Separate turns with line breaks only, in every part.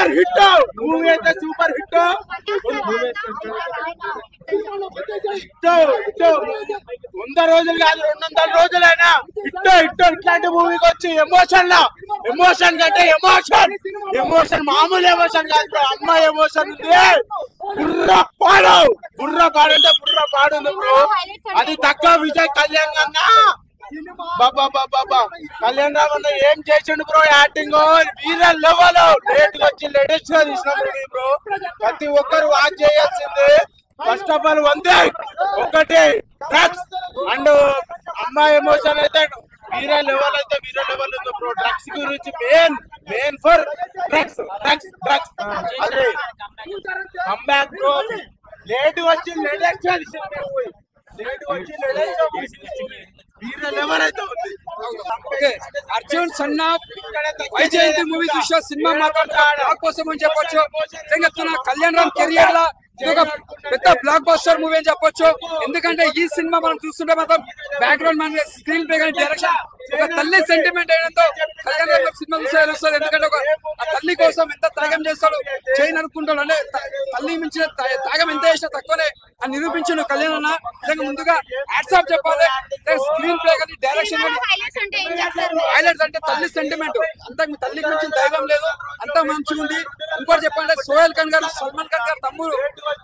Super hit movie అయితే super hit. 100 రోజులు కాదు 200 రోజులైనా హిట్ హిట్. ఇట్లాంటి మూవీకి వచ్చి ఎమోషన్ కంటే ఎమోషన్ మామూలు ఎమోషన్ కాదు బ్రో. అమ్మాయి ఎమోషన్ ఉంది. బుర్ర పాడు అంటే బుర్ర పాడు ఉంది బ్రో. అది తగ్గ విజయ్ కళ్యాణ్ అన్నా బాబా కళ్యాణ్ రామ్ అన్న ఏం చేసిండు బ్రో. యాక్టింగ్ వీర లెవెల్. లేట్ వచ్చి లేటెస్ట్ గా తీసిన బ్రో. ప్రతి ఒక్కరు వాచ్ చేయాల్సింది. ఫస్ట్ ఆఫ్ ఆల్ ఒకటి డ్రగ్స్ అండ్ అమ్మాయి ఎమోషన్ అయితే వీర లెవెల్ ఉంది బ్రో. డ్రగ్స్ గురించి మెయిన్ ఫర్ డ్రగ్స్. అదే కంబ్యాక్ బ్రో. లేట్ వచ్చి latest
Arjun son of Vyjayanthi movie చూసా సినిమా మాత్రం కోసం అని చెప్పొచ్చు. చెప్తున్నా కళ్యాణ్ రామ్ కెరియర్ లా ఇది ఒక పెద్ద బ్లాక్ బస్టర్ మూవీ అని చెప్పొచ్చు. ఎందుకంటే ఈ సినిమా మనం చూస్తుంటే మాత్రం బ్యాక్గ్రౌండ్ మన స్క్రీన్ ప్లే కానీ డైరెక్షన్ ఒక తల్లి సెంటిమెంట్ అయినంతో కళ్యాణ్ రామ్ సినిమా చూస్తే తెలుస్తుంది. ఎందుకంటే ఒక ఆ తల్లి కోసం ఎంత త్యాగం చేస్తాడు చేయని అనుకుంటాడు. అంటే తల్లి మించిన త్యాగం ఎంత చేసినా తక్కువనే అని నిరూపించాడు కళ్యాణ్ అన్న. నిజంగా ముందుగా హ్యాట్సాప్ చెప్పాలి. స్క్రీన్ ప్లే కానీ డైరెక్షన్ కానీ హైలైట్స్ అంటే తల్లి సెంటిమెంట్ అంతా మీ తల్లికి మించిన దైవం లేదు. అంతా మంచిగా ఉంది. ఇంకోటి చెప్పాలంటే సోహెల్ ఖాన్ గారు సల్మాన్ ఖాన్ గారు తమ్ముడు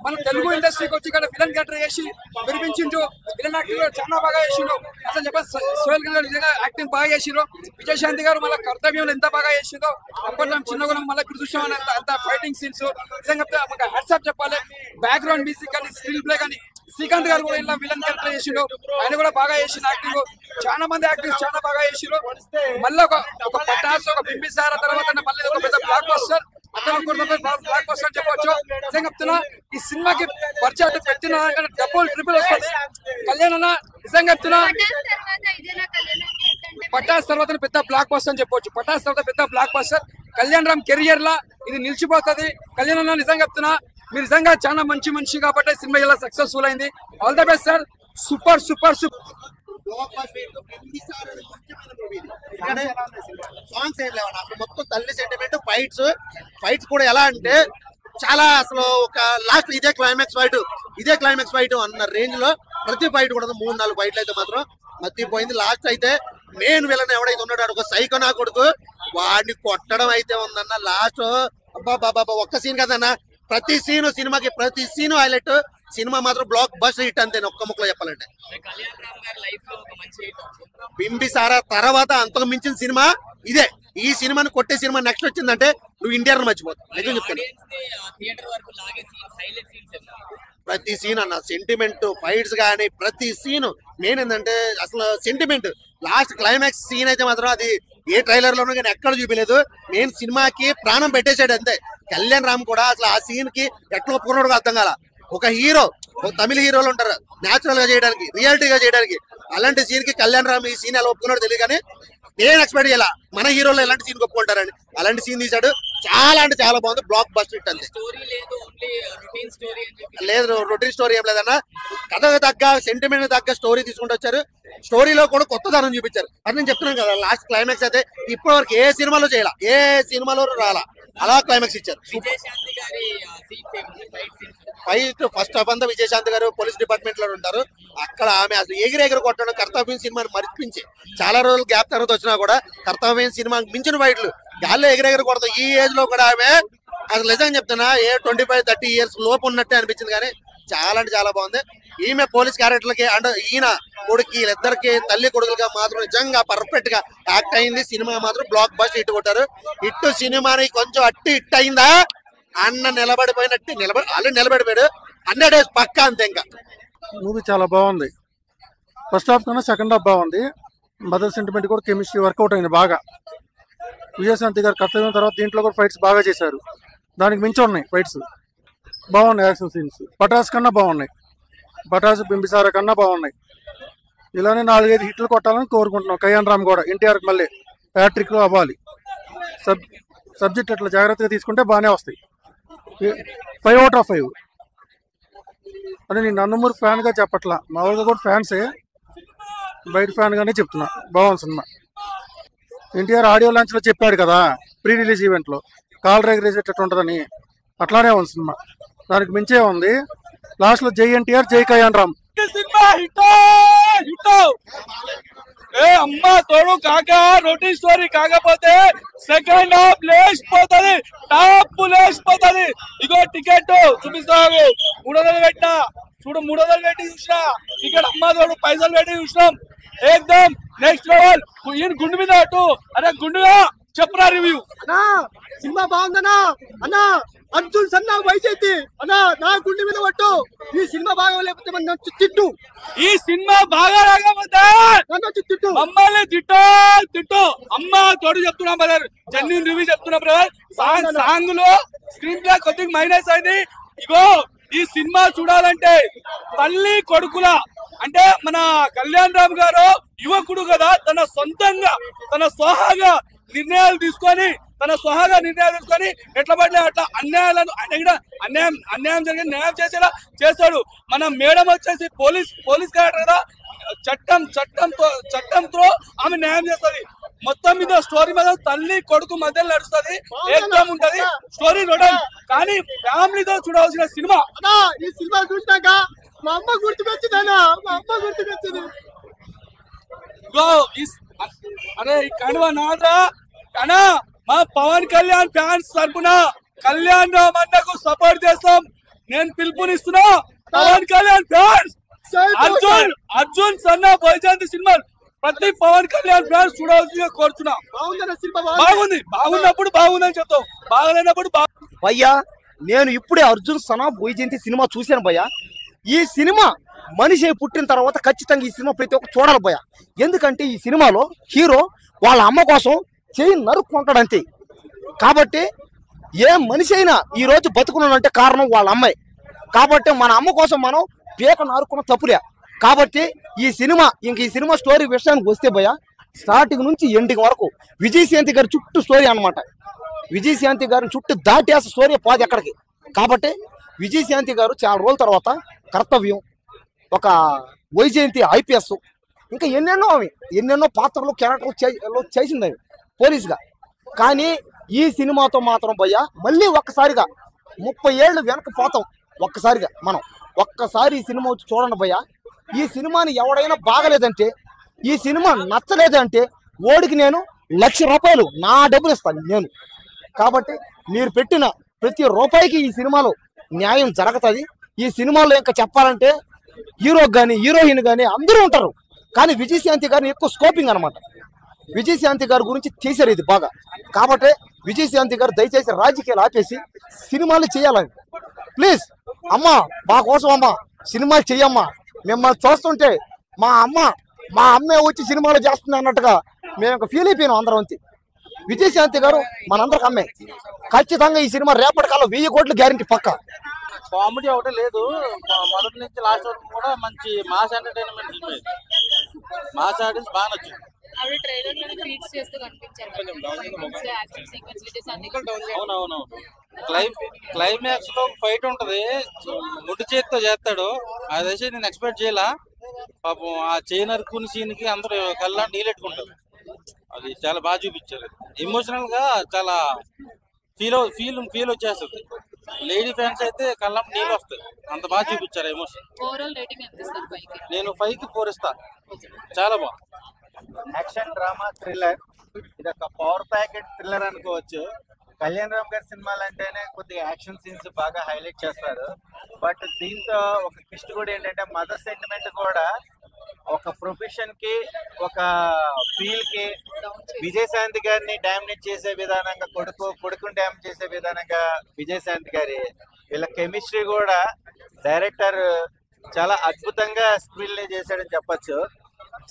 మన తెలుగు ఇండస్ట్రీకి వచ్చి ఇక్కడ విలన్ క్యారెక్టర్ చేసి వినిపించిండు. విలన్ యాక్టింగ్ చాలా బాగా చేసిండు. అసలు చెప్పాలి సోహెల్ ఖాన్ గారు నిజంగా యాక్టింగ్ బాగా చేసిరు. విజయశాంతి గారు మళ్ళీ కర్తవ్యంలో ఎంత బాగా చేసిందో అప్పట్లో చిన్నగా మళ్ళీ ఇప్పుడు చూసామని అంత ఫైటింగ్ సీన్స్ నిజంగా మాకు హ్యాట్సాప్ చెప్పాలి. బ్యాక్గ్రౌండ్ మ్యూజిక్ కానీ స్క్రీన్ ప్లే కానీ శ్రీకాంత్ గారు కూడా ఇలా విలన్ క్యారెక్టర్ చేసిండు. ఆయన కూడా బాగా చేసిన యాక్టింగ్. చాలా మంది యాక్టర్స్ చాలా బాగా చేసిరు. మళ్ళీ ఒక పటాస్ ఒక బింబిసార తర్వాత మళ్ళీ ఒక పెద్ద బ్లాక్ బస్టర్ బ్లాక్ బస్టర్ అని చెప్పొచ్చు. నిజంగా చెప్తున్నా ఈ సినిమాకి పరిచయం పెట్టిన డబుల్ ట్రిపుల్ వస్తుంది. కళ్యాణ్ అన్న నిజంగా చెప్తున్నా పటాస్ తర్వాత పెద్ద బ్లాక్ బస్టర్ అని చెప్పొచ్చు. పటాస్ తర్వాత పెద్ద blockbuster Kalyan Ram career లా ఇది నిలిచిపోతుంది. కళ్యాణ్ అన్న నిజంగా చెప్తున్నా మీరు నిజంగా చాలా మంచి కాబట్టి సినిమా ఇలా సక్సెస్ఫుల్ అయింది. All the best sir. Super
songs ఏం లేవు అసలు. మొత్తం తల్లి సెంటిమెంట్ ఫైట్స్ కూడా ఎలా అంటే చాలా అసలు ఒక లాస్ట్ ఇదే క్లైమాక్స్ ఫైట్ అన్న రేంజ్ లో ప్రతి ఫైట్ కూడా 3-4 ఫైట్లు అయితే మాత్రం మర్చిపోయింది. లాస్ట్ అయితే మెయిన్ విలన్ ఎవడైతే ఉన్నాడు ఒక సైకో నా కొడుకు వాడిని కొట్టడం అయితే ఉందన్న లాస్ట్. అబ్బా ఒక్క సీన్ కదన్నా ప్రతి సీను హైలైట్. సినిమా మాత్రం బ్లాక్ బస్టర్ హిట్ అంతే ఒక్క ముక్కలో చెప్పాలంటే. బింబిసారా తర్వాత అంతకు మించిన సినిమా ఇదే. ఈ సినిమాని కొట్టే సినిమా నెక్స్ట్ వచ్చిందంటే నువ్వు ఇండియాను మర్చిపోతావు. నిజం చెప్తాను. ప్రతి సీన్ అన్న సెంటిమెంట్ ఫైట్స్ కానీ ప్రతి సీన్ మెయిన్ ఏంటంటే అసలు సెంటిమెంట్. లాస్ట్ క్లైమాక్స్ సీన్ అయితే మాత్రం అది ఏ ట్రైలర్ లోనూ కానీ ఎక్కడ చూపించలేదు. మెయిన్ సినిమాకి ప్రాణం పెట్టేశాడు అంతే. కళ్యాణ్ రామ్ కూడా అసలు ఆ సీన్ కి ఎట్లా ఒప్పుకున్నాడు అర్థం కాల. ఒక తమిళ హీరోలు ఉంటారు న్యాచురల్ గా చేయడానికి రియాలిటీగా చేయడానికి. అలాంటి సీన్ కి కళ్యాణ్ రామ్ ఈ సీన్ ఎలా ఒప్పుకున్నాడు తెలియదు. కానీ నేను ఎక్స్పెక్ట్ చేయాల మన హీరోలు ఎలాంటి సీన్ ఒప్పుకుంటారని. అలాంటి సీన్ తీశాడు. చాలా అంటే చాలా బాగుంది. బ్లాక్ బస్టర్ హిట్ అంతే. లేదు రొటీన్ స్టోరీ ఏం లేదన్నా. కథకు తగ్గ సెంటిమెంట్ తగ్గ స్టోరీ తీసుకుంటూ వచ్చారు. స్టోరీలో కూడా కొత్తదనం చూపించారు. అది నేను చెప్తున్నాను కదా లాస్ట్ క్లైమాక్స్ అయితే ఇప్పటి వరకు ఏ సినిమాలో చేయాల ఏ సినిమాలో రాలా అలా క్లైమాక్స్ ఇచ్చారు. ఫైట్ ఫస్ట్ హాఫ్ అంతా విజయశాంతి గారు పోలీస్ డిపార్ట్మెంట్ లో ఉంటారు. అక్కడ ఆమె అసలు ఎగిరెగిరి కొట్టడం కర్తవ్యం సినిమాని మరిపించి చాలా రోజులు గ్యాప్ తర్వాత వచ్చినా కూడా కర్తవ్యం సినిమా మించిన ఫైట్లు గాల్లో ఎగిరెగిరి కొడతాం. ఈ ఏజ్ లో కూడా ఆమె అసలు నిజంగా చెప్తున్నా 25-30 ఇయర్స్ లోపు ఉన్నట్టే అనిపించింది. కానీ చాలా అంటే చాలా బాగుంది. ఈమె పోలీస్ క్యారెక్టర్లకి అండ్ ఈయన కొడుకు వీళ్ళిద్దరికి తల్లి కొడుకులుగా మాత్రం నిజంగా పర్ఫెక్ట్ గా యాక్ట్ అయింది. సినిమా మాత్రం బ్లాక్ బస్టర్ హిట్ కొట్టారు. హిట్ సినిమాని కొంచెం హిట్ అయిందా అన్న నిలబడిపోయినట్టు ఆల్రెడీ నిలబడిపోయాడు. 100 days పక్కా అంతే. ఇంకా
మూవీ చాలా బాగుంది. ఫస్ట్ హాఫ్ కన్నా సెకండ్ హాఫ్ బాగుంది. మదర్ సెంటిమెంట్ కూడా కెమిస్ట్రీ వర్కౌట్ అయింది బాగా. విజయశాంతి గారు కర్తవ్యం తర్వాత దీంట్లో కూడా ఫైట్స్ బాగా చేశారు. దానికి మించి ఉన్నాయి ఫైట్స్ బాగున్నాయి. యాక్షన్ సీన్స్ పటాస్ కన్నా బాగున్నాయి. పటాస్ బింబిసార కన్నా బాగున్నాయి. ఇలానే 4-5 హిట్లు కొట్టాలని కోరుకుంటున్నాం. కళ్యాణ్ రామ్ కూడా ఎన్టీఆర్ మళ్ళీ హ్యాట్రిక్ అవ్వాలి. సబ్జెక్ట్ అట్లా జాగ్రత్తగా తీసుకుంటే బాగానే వస్తాయి. 5 out of 5 అంటే నేను నందమూరి ఫ్యాన్గా చెప్పట్లా, మామూలుగా కూడా ఫ్యాన్సే, బయట ఫ్యాన్గానే చెప్తున్నా. బాగుంది సినిమా. ఎన్టీఆర్ ఆడియో లాంచ్లో చెప్పాడు కదా ప్రీ రిలీజ్ ఈవెంట్లో, కాలర్ ఎగరేసేటట్టు ఉంటుందని. అట్లానే ఉంది సినిమా, దానికి మించే ఉంది. లాస్ట్ లో జై ఎన్టీఆర్, జై Kalyan Ram.
Cinema hit hit. ఏ అమ్మ తోడు కాక రొటీన్ స్టోరీ కాకపోతే సెకండ్ హాఫ్ లేచిపోతుంది, టాప్ లేచిపోతుంది. ఇగో టికెట్ చూపిస్తావు, 300 పెట్టినా చూడు, 300 పెట్టి చూసినా టికెట్. అమ్మ తోడు పైసలు పెట్టి చూసినాం, ఏకదమ్ నెక్స్ట్ లెవెల్. ఈయన గుండు మీద అటు, అరే గుండుగా చెప్పరా రివ్యూ.
అన్నా సినిమా బాగుందన్నా. అన్నా అర్జున్ సన్నా వైజైతి అన్నా నా గుండె మీద పట్టు. ఈ సినిమా బాగా లేకపోతే నన్ను తిట్టు.
ఈ సినిమా బాగా రాకపోతే
నన్ను తిట్టు,
మమ్మల్ని తిట్టు తిట్టు. అమ్మ తోడు చెప్తున్నా బ్రదర్, జెన్యూన్ రివ్యూ చెప్తున్నా బ్రదర్. సాంగ్ లో స్క్రీన్ ప్లే కొద్దిగా మైనస్ అయింది. ఇగో ఈ సినిమా చూడాలంటే తల్లి కొడుకుల అంటే మన కళ్యాణ్ రామ్ గారు యువకుడు కదా, తన సొంతంగా తన స్వహాగా నిర్ణయాలు తీసుకొని ఎట్లా పడినా అట్లా అన్యాయాలను ఆయన కూడా అన్యాయం జరిగి న్యాయం చేసేలా చేస్తాడు. మన మేడం వచ్చేసి పోలీస్ క్యారెక్టర్ కదా, చట్టంతో ఆమె న్యాయం చేస్తుంది. మొత్తం మీద స్టోరీ మీద తల్లి కొడుకు మధ్యలో నడుస్తుంది, ఏకదమ్ ఉంటది స్టోరీ రొడన్. కానీ ఫ్యామిలీతో చూడాల్సిన సినిమా.
ఈ సినిమా చూసినాక మా అమ్మ గుర్తుకొచ్చిందన్నా, మా అమ్మ గుర్తుకొచ్చింది.
అరే కనువ నాదా కనా, మా పవన్ కళ్యాణ్ ఫ్యాన్స్ తరపున కళ్యాణ్ రామ్ అన్నకు సపోర్ట్ చేస్తాం. నేను పిలుపునిస్తున్నా పవన్ కళ్యాణ్ ఫ్యాన్స్. అర్జున్ సన్నా వైజయంతి సినిమా ప్రతి పవన్ కళ్యాణ్ ఫ్యాన్స్ చూడాల్సిందిగా కోరుతున్నా. బాగుంది, బాగున్నప్పుడు బాగుందని చెప్తాం, బాగలేనప్పుడు
భయ్యా నేను ఇప్పుడే అర్జున్ సన్నా వైజయంతి సినిమా చూశాను భయ్యా. ఈ సినిమా మనిషి పుట్టిన తర్వాత ఖచ్చితంగా ఈ సినిమా ప్రతి ఒక్క చూడాలి భయ్యా. ఎందుకంటే ఈ సినిమాలో హీరో వాళ్ళ అమ్మ కోసం చేయి నరుక్కుంటాడు అంతే. కాబట్టి ఏ మనిషి అయినా ఈ రోజు బతుకున్నాడంటే కారణం వాళ్ళ అమ్మాయి. కాబట్టి మన అమ్మ కోసం మనం పీక నరుక్కున్న తప్పులే. కాబట్టి ఈ సినిమా స్టోరీ విషయానికి వస్తే భయ్యా, స్టార్టింగ్ నుంచి ఎండింగ్ వరకు విజయశాంతి గారి చుట్టూ స్టోరీ అనమాట. విజయశాంతి గారిని చుట్టూ దాటేసే స్టోరీ పోదు ఎక్కడికి. కాబట్టి విజయశాంతి గారు చాలా రోజుల తర్వాత కర్తవ్యం, ఒక వైజయంతి IPS, ఇంకా ఎన్నెన్నో పాత్రలు క్యారెక్టర్లు చేసింది పోలీసుగా. కానీ ఈ సినిమాతో మాత్రం భయ్యా మళ్ళీ ఒక్కసారిగా 30 ఏళ్ళు వెనక్కి పోతాం. ఒక్కసారి ఈ సినిమా వచ్చి చూడండి భయ్యా. ఈ సినిమాని ఎవడైనా బాగలేదంటే, ఈ సినిమా నచ్చలేదంటే ఓడికి నేను ₹1,00,000 నా డబ్బులు ఇస్తాను నేను. కాబట్టి మీరు పెట్టిన ప్రతి రూపాయికి ఈ సినిమాలో న్యాయం జరుగుతుంది. ఈ సినిమాలో ఇంకా చెప్పాలంటే హీరో కానీ హీరోయిన్ కానీ అందరూ ఉంటారు. కానీ విజయశాంతి గారిని ఎక్కువ స్కోపింగ్ అనమాట. విజయశాంతి గారి గురించి తీశారు ఇది బాగా. కాబట్టి విజయశాంతి గారు దయచేసి రాజకీయాలు ఆపేసి సినిమాలు చేయాలని ప్లీజ్. అమ్మ మా కోసం అమ్మ సినిమాలు చెయ్యమ్మా. మిమ్మల్ని చూస్తుంటే మా అమ్మే వచ్చి సినిమాలు చేస్తుంది అన్నట్టుగా మేము ఫీల్ అయిపోయినాం అందరం. అంతే విజయశాంతి గారు మనందరికి అమ్మే. ఖచ్చితంగా ఈ సినిమా రేపటి కాలం 1000 కోట్లు గ్యారెంటీ పక్క.
కామెడీ ఒకటే లేదు, మొదటి నుంచి లాస్ట్ వరకు కూడా మంచి మాస్ ఎంటర్టైన్మెంట్. మాస్ ఆడియన్స్ బాగా నచ్చింది. అవునవును, క్లైమాక్స్ లో ఫైట్ ఉంటది, ముడి చేతితో చేస్తాడు. అదైతే నేను ఎక్స్పెక్ట్ చేయలా. పాపం ఆ చైన్ నరుకుని సీన్ కి అందరూ కళ్ళ నీళ్ళెట్టుకుంటారు. అది చాలా బాగా చూపించారు. ఎమోషనల్ గా చాలా ఫీల్ వచ్చేస్తుంది. లేడీ ఫ్యాన్స్ అయితే కళ్ళ నీళ్ళు వస్తాయి, అంత బాగా చూపించారు ఎమోషన్. నేను 5కి 4 ఇస్తా. చాలా బాగుంది.
యాక్షన్ డ్రామా థ్రిల్లర్, ఇది ఒక పవర్ ప్యాకెట్ థ్రిల్లర్ అనుకోవచ్చు. కళ్యాణ్ రామ్ గారి సినిమాలు అంటేనే కొద్దిగా యాక్షన్ సీన్స్ బాగా హైలైట్ చేస్తారు. బట్ దీంతో ఒక ట్విస్ట్ కూడా ఏంటంటే మదర్ సెంటిమెంట్ కూడా ఒక ప్రొఫెషన్ కి, ఒక ఫీల్ కి విజయశాంతి గారిని డామినేట్ చేసే విధానంగా, కొడుకుని డామినేట్ చేసే విధానంగా విజయశాంతి గారి వీళ్ళ కెమిస్ట్రీ కూడా డైరెక్టర్ చాలా అద్భుతంగా స్క్రీన్ ప్లే చేశాడని చెప్పొచ్చు.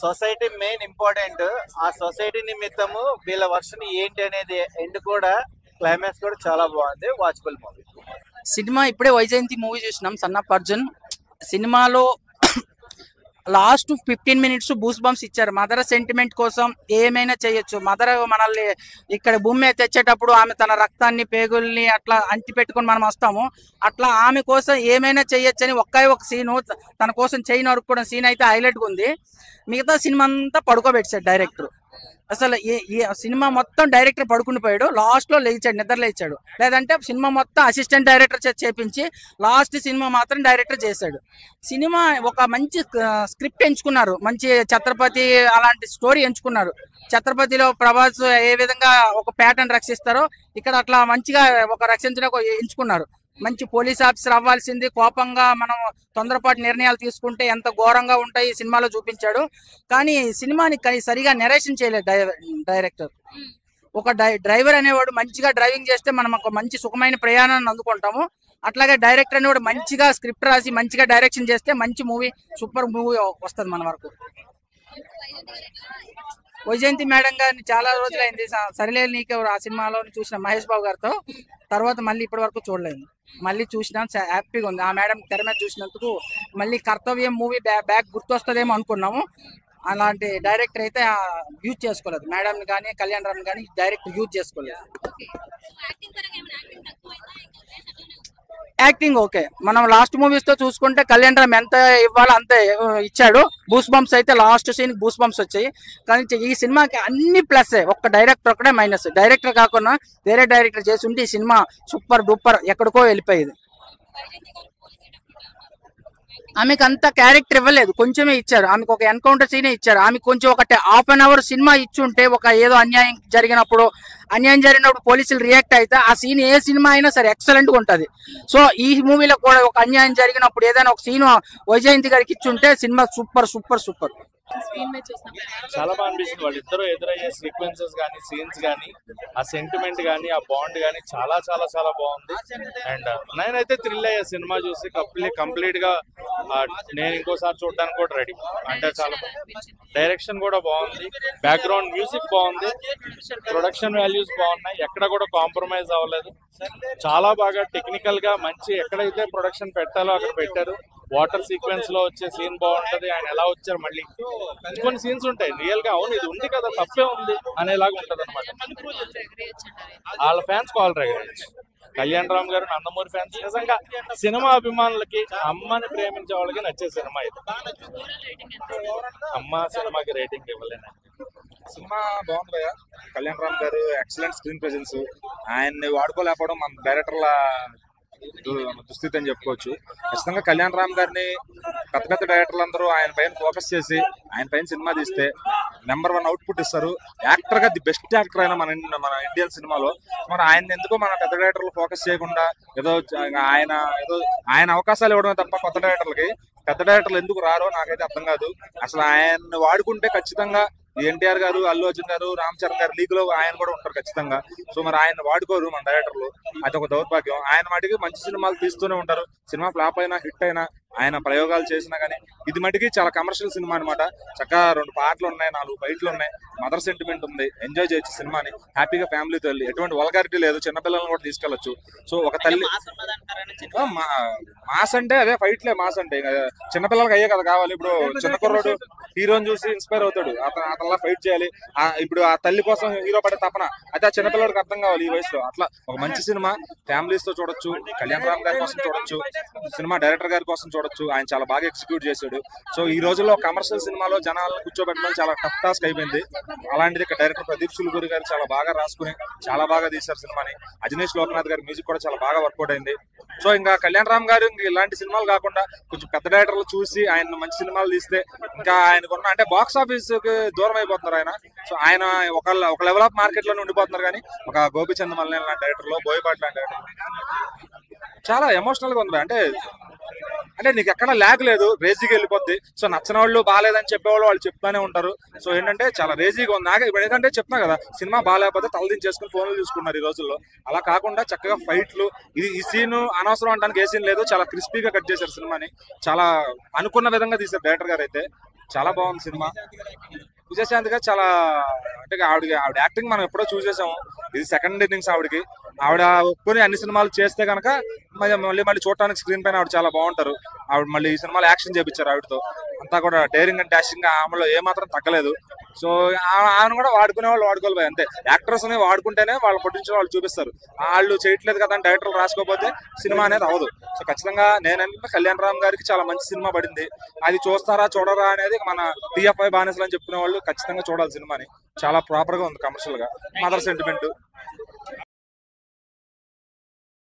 Society main important. ఆ సొసైటీ నిమిత్తము వీళ్ళ వర్షన్ ఏంటి అనేది ఎండ్ కూడా, క్లైమాక్స్ కూడా చాలా బాగుంది. Watchable movie.
సినిమా ఇప్పుడే వైజయంతి మూవీ చూసినాం, సన్ ఆఫ్ అర్జున్. సినిమాలో లాస్ట్ 15 మినిట్స్ బూస్ బంప్స్ ఇచ్చారు. మదర్ సెంటిమెంట్ కోసం ఏమైనా చేయొచ్చు. మదర్ మనల్ని ఇక్కడ భూమి మీద తెచ్చేటప్పుడు ఆమె తన రక్తాన్ని, పేగుల్ని అట్లా అంటి పెట్టుకొని మనం వస్తాము. అట్లా ఆమె కోసం ఏమైనా చేయొచ్చని ఒక సీను, తన కోసం చేయి నరుక్కోవడం సీన్ అయితే హైలైట్గా ఉంది. మిగతా సినిమా అంతా పడుకోబెట్టాడు డైరెక్టర్. అసలు ఈ సినిమా మొత్తం డైరెక్టర్ పడుకుని పోయాడు, లాస్ట్ లో లేచాడు, నిద్ర లేచాడు. లేదంటే సినిమా మొత్తం అసిస్టెంట్ డైరెక్టర్ చేత చేపించి లాస్ట్ సినిమా మాత్రం డైరెక్టర్ చేశాడు. సినిమా ఒక మంచి స్క్రిప్ట్ ఎంచుకున్నారు, మంచి ఛత్రపతి అలాంటి స్టోరీ ఎంచుకున్నారు. ఛత్రపతిలో ప్రభాస్ ఏ విధంగా ఒక ప్యాటర్న్ రక్షిస్తారో ఇక్కడ అట్లా మంచిగా ఒక రక్షించడానికి ఎంచుకున్నారు. మంచి పోలీస్ ఆఫీసర్ అవ్వాల్సింది, కోపంగా మనం తొందరపాటు నిర్ణయాలు తీసుకుంటే ఎంత ఘోరంగా ఉంటాయి ఈ సినిమాలో చూపించాడు. కానీ సినిమాని సరిగా నెరేషన్ చేయలేదు డైరెక్టర్. ఒక డ్రైవర్ అనేవాడు మంచిగా డ్రైవింగ్ చేస్తే మనం ఒక మంచి సుఖమైన ప్రయాణాన్ని అందుకుంటాము. అట్లాగే డైరెక్టర్ అనేవాడు మంచిగా స్క్రిప్ట్ రాసి మంచిగా డైరెక్షన్ చేస్తే మంచి మూవీ, సూపర్ మూవీ వస్తుంది మన వరకు. వైజయంతి మేడం గారిని చాలా రోజులైంది, సరిలే నీకు ఆ సినిమాలో చూసిన మహేష్ బాబు గారితో, తర్వాత మళ్ళీ ఇప్పటి వరకు చూడలేదు. మళ్ళీ చూసినా హ్యాపీగా ఉంది. ఆ మేడం తెర మీద చూసినందుకు మళ్ళీ కర్తవ్యం మూవీ బ్యాక్ గుర్తొస్తుందేమో అనుకున్నాము. అలాంటి డైరెక్టర్ అయితే యూజ్ చేసుకోలేదు. మేడం కానీ కళ్యాణ్ రామ్ కానీ డైరెక్ట్ యూజ్ చేసుకోలేదు. Acting okay. మనం లాస్ట్ మూవీస్ తో చూసుకుంటే కళ్యాణ్ రామ్ ఎంత ఇవ్వాలో అంతే ఇచ్చాడు. బూస్ బంప్స్ అయితే లాస్ట్ సీన్ బూస్ బంప్స్ వచ్చాయి. కానీ ఈ సినిమాకి అన్ని ప్లస్, ఒక్క డైరెక్టర్ ఒకటే మైనస్. డైరెక్టర్ కాకుండా వేరే డైరెక్టర్ చేసి ఉంటే ఈ సినిమా సూపర్ డూపర్ ఎక్కడికో వెళ్ళిపోయేది. ఆమెకు అంత క్యారెక్టర్ ఇవ్వలేదు, కొంచెమే ఇచ్చారు. ఆమెకు ఒక ఎన్కౌంటర్ సీనే ఇచ్చారు. ఆమెకు కొంచెం ఒకటి హాఫ్ అన్ అవర్ సినిమా ఇచ్చుంటే, ఒక ఏదో అన్యాయం జరిగినప్పుడు పోలీసులు రియాక్ట్ అయితే ఆ సీన్ ఏ సినిమా అయినా సరే ఎక్సలెంట్ గా ఉంటది. సో ఈ మూవీలో కూడా ఒక అన్యాయం జరిగినప్పుడు ఏదైనా ఒక సీన్ వైజయంతి గారికి ఇచ్చుంటే సినిమా సూపర్ సూపర్ సూపర్.
చాలా బాగా అనిపిస్తుంది. వాళ్ళిద్దరూ ఎదురయ్యే సీక్వెన్సెస్ కానీ, సీన్స్ కానీ, ఆ సెంటిమెంట్ కానీ, ఆ బాండ్ కానీ చాలా చాలా చాలా బాగుంది. అండ్ నేనైతే థ్రిల్ అయ్యే సినిమా చూసి కంప్లీట్ గా నేను ఇంకోసారి చూడడానికి కూడా రెడీ. అంటే చాలా డైరెక్షన్ కూడా బాగుంది, బ్యాక్గ్రౌండ్ మ్యూజిక్ బాగుంది, ప్రొడక్షన్ వాల్యూస్ బాగున్నాయి, ఎక్కడ కూడా కాంప్రమైజ్ అవ్వలేదు. చాలా బాగా టెక్నికల్ గా మంచి ఎక్కడైతే ప్రొడక్షన్ పెట్టాలో అక్కడ పెట్టారు. వాటర్ సీక్వెన్స్ లో వచ్చే సీన్ బాగుంటది. ఆయన ఎలా వచ్చారు, మళ్ళీ కొన్ని సీన్స్ ఉంటాయి రియల్ గా అవును ఇది ఉంది కదా తప్పే ఉంది అనేలాగా ఉంటది అనమాట. వాళ్ళ ఫ్యాన్స్ కాల్ రేగచ్చు. కళ్యాణ్ రామ్ గారు, నందమూరి ఫ్యాన్స్, నిజంగా సినిమా అభిమానులకి, అమ్మని ప్రేమించే వాళ్ళకి నచ్చే సినిమా ఇది. అమ్మ సినిమాకి రేటింగ్ ఇవ్వలేను.
సినిమా బాగుంది భయ్య. కళ్యాణ్ రామ్ గారు ఎక్సలెంట్ స్క్రీన్ ప్రెజెన్స్. ఆయన్ని వాడుకోలేకపోవడం మన డైరెక్టర్ల దుస్థితి అని చెప్పుకోవచ్చు. ఖచ్చితంగా కళ్యాణ్ రామ్ గారిని పెద్ద పెద్ద డైరెక్టర్లు అందరూ ఆయన పైన ఫోకస్ చేసి ఆయన పైన సినిమా తీస్తే నెంబర్ 1 అవుట్పుట్ ఇస్తారు. యాక్టర్ గా ది బెస్ట్ యాక్టర్ అయినా మన ఇండియన్ సినిమాలో. మరి ఆయన ఎందుకో మన పెద్ద డైరెక్టర్లు ఫోకస్ చేయకుండా ఏదో ఆయన అవకాశాలు ఇవ్వడమే తప్ప కొత్త డైరెక్టర్లకి, పెద్ద డైరెక్టర్లు ఎందుకు రారో నాకైతే అర్థం కాదు. అసలు ఆయన్ని వాడుకుంటే ఖచ్చితంగా ఎన్టీఆర్ గారు, అల్లు అర్జున్ గారు, రామ్ చరణ్ గారు లీగ్ లో ఆయన కూడా ఉంటారు ఖచ్చితంగా. సో మరి ఆయన వాడుకోరు మన డైరెక్టర్లు, అది ఒక దౌర్భాగ్యం. ఆయన మటుకి మంచి సినిమాలు తీస్తూనే ఉంటారు. సినిమా ఫ్లాప్ అయినా హిట్ అయినా ఆయన ప్రయోగాలు చేసినా కానీ ఇది మటుకి చాలా కమర్షియల్ సినిమా అనమాట. చక్కగా 2 పాటలు ఉన్నాయి, 4 ఫైట్లు ఉన్నాయి, మదర్ సెంటిమెంట్ ఉంది, ఎంజాయ్ చేయొచ్చు సినిమాని హ్యాపీగా ఫ్యామిలీతో వెళ్ళి. ఎటువంటి వల్గారిటీ లేదు, చిన్నపిల్లలను కూడా తీసుకెళ్లొచ్చు. సో ఒక తల్లి మాస్ అంటే అదే ఫైట్లే మాస్ అంటే, చిన్నపిల్లలకి అయ్యే కదా కావాలి. ఇప్పుడు చిన్న కుర్రోడు హీరోని చూసి ఇన్స్పైర్ అవుతాడు, అతనిలా ఫైట్ చేయాలి. ఇప్పుడు ఆ తల్లి కోసం హీరో పడే తపన అయితే ఆ చిన్నపిల్లడికి అర్థం కావాలి ఈ వయసులో. అట్లా ఒక మంచి సినిమా ఫ్యామిలీస్ తో చూడొచ్చు. కళ్యాణ్ రామ్ గారి కోసం చూడొచ్చు, సినిమా డైరెక్టర్ గారి కోసం చూడొచ్చు. ఆయన చాలా బాగా ఎగ్జిక్యూట్ చేశాడు. సో ఈ రోజుల్లో కమర్షియల్ సినిమాలో జనాలను కూర్చోబెట్టడం చాలా టఫ్ టాస్క్ అయిపోయింది. అలాంటిది ఇక్కడ డైరెక్టర్ ప్రదీప్ సులుగురి గారు చాలా బాగా రాసుకుని చాలా బాగా తీశారు సినిమాని. అజనీష్ లోకనాథ్ గారి మ్యూజిక్ కూడా చాలా బాగా వర్కౌట్ అయింది. సో ఇంకా కళ్యాణ్ రామ్ గారు ఇలాంటి సినిమాలు కాకుండా కొంచెం పెద్ద డైరెక్టర్లు చూసి ఆయన మంచి సినిమాలు తీస్తే ఇంకా ఆయనకున్న అంటే బాక్స్ ఆఫీస్ కి దూరం అయిపోతున్నారు ఆయన. సో ఆయన ఒక లెవెల్ ఆఫ్ మార్కెట్ లోనే ఉండిపోతున్నారు. కానీ ఒక గోపిచంద్ మల్లేన్ లాంటి డైరెక్టర్లు, బోయపాటి లాంటి డైరెక్టర్లు చాలా ఎమోషనల్ గా ఉంది. అంటే నీకు ఎక్కడ ల్యాగ్ లేదు, రేజీగా వెళ్ళిపోద్ది. సో నచ్చని వాళ్ళు బాగాలేదని చెప్పేవాళ్ళు వాళ్ళు చెప్తానే ఉంటారు. సో ఏంటంటే చాలా రేజీగా ఉంది. ఇప్పుడు ఏంటంటే చెప్తున్నా కదా, సినిమా బాగాలేకపోతే తలదించేసుకుని ఫోన్లు చూసుకున్నారు ఈ రోజుల్లో. అలా కాకుండా చక్కగా ఫైట్లు, ఈ సీన్ అనవసరం అంటానికి ఏ సీన్ లేదు, చాలా క్రిస్పీగా కట్ చేశారు సినిమాని. చాలా అనుకున్న విధంగా తీశారు డైరెక్టర్ గారు అయితే. చాలా బాగుంది సినిమా. విజయశాంతి గారు చాలా అంటే ఆవిడ యాక్టింగ్ మనం ఎప్పుడో చూసేసాము. ఇది సెకండ్ ఇన్నింగ్స్ ఆవిడకి. ఆవిడ ఒప్పుకొని అన్ని సినిమాలు చేస్తే కనుక మళ్ళీ చూడటానికి స్క్రీన్ పైన ఆవిడ చాలా బాగుంటారు. ఆవిడ మళ్ళీ ఈ సినిమాలో యాక్షన్ చేయించారు ఆవిడతో. అంతా కూడా డేరింగ్ అండ్ డాషింగ్ గా ఆమెలో ఏమాత్రం తగ్గలేదు. సో ఆయన కూడా వాడుకునే వాళ్ళు వాడుకోవాలి భయ అంతే. యాక్టర్స్ ని వాడుకుంటేనే వాళ్ళు పొటెన్షియల్ వాళ్ళు చూపిస్తారు. వాళ్ళు చేయట్లేదు కదా అని డైరెక్టర్లు రాసుకోకపోతే సినిమా అనేది అవ్వదు. సో ఖచ్చితంగా నేనంటే కళ్యాణ్ రామ్ గారికి చాలా మంచి సినిమా పడింది. అది చూస్తారా చూడరా అనేది మన TFI బానిసలు అని చెప్పుకునే వాళ్ళు ఖచ్చితంగా చూడాలి సినిమాని. చాలా ప్రాపర్ గా ఉంది, కమర్షియల్ గా, మదర్ సెంటిమెంట్